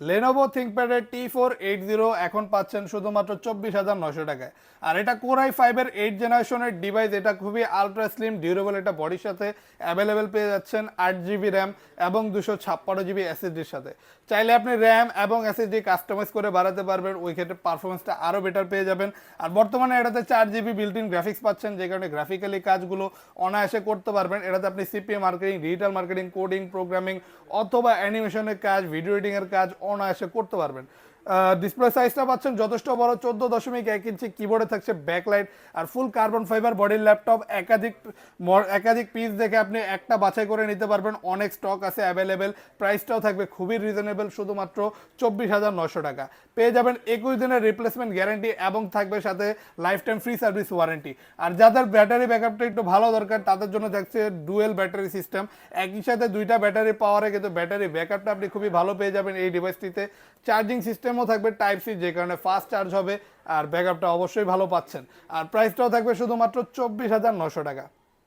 Lenovo ThinkPad এর T480 এখন পাচ্ছেন শুধুমাত্র 24,900 টাকায়। আর এটা Core i5 এর 8 জেনারেশনের ডিভাইস। এটা খুবই আলট্রা স্লিম ডিউরেবল, এটা বডির সাথে অ্যাভেলেবেল পেয়ে যাচ্ছেন 8 জিবি র্যাম এবং 256 জিবি এসএসডির সাথে। চাইলে আপনি র্যাম এবং এসএসডি কাস্টমাইজ করে বাড়াতে পারবেন, ওই ক্ষেত্রে পারফরমেন্সটা আরও বেটার পেয়ে যাবেন। আর বর্তমানে এটাতে 4 জিবি বিল্ট ইন গ্রাফিক্স পাচ্ছেন, যে কারণে গ্রাফিক্যালি কাজগুলো অনায়াসে করতে পারবেন। এটাতে আপনি CPA marketing, digital marketing, coding, programming অথবা অ্যানিমেশনের কাজ, ভিডিও এডিটিংয়ের কাজ অনায়াসে করতে পারবেন। ডিসপ্লে সাইজটা পাচ্ছেন যথেষ্ট বড়, 14.1 ইঞ্চি। কিবোর্ডে থাকছে ব্যাকলাইট আর ফুল কার্বন ফাইবার বডির ল্যাপটপ। একাধিক পিস দেখে আপনি একটা বাছাই করে নিতে পারবেন, অনেক স্টক আছে অ্যাভেলেবেল। প্রাইসটাও থাকবে খুবই রিজনেবল, শুধুমাত্র 24,900 টাকা। পেয়ে যাবেন 21 দিনের রিপ্লেসমেন্ট গ্যারান্টি এবং থাকবে সাথে life time free service warranty. আর যাদের ব্যাটারি ব্যাকআপটা একটু ভালো দরকার তাদের জন্য থাকছে ডুয়েল ব্যাটারি সিস্টেম। একই সাথে দুইটা ব্যাটারি পাওয়ারে কিন্তু ব্যাটারি ব্যাকআপটা আপনি খুবই ভালো পেয়ে যাবেন এই ডিভাইসটিতে। চার্জিং সিস্টেমও থাকবে টাইপ সি, যে কারণে ফাস্ট চার্জ হবে আর ব্যাকআপটা অবশ্যই ভালো পাচ্ছেন। আর প্রাইসটাও থাকবে শুধুমাত্র 24,900 টাকা।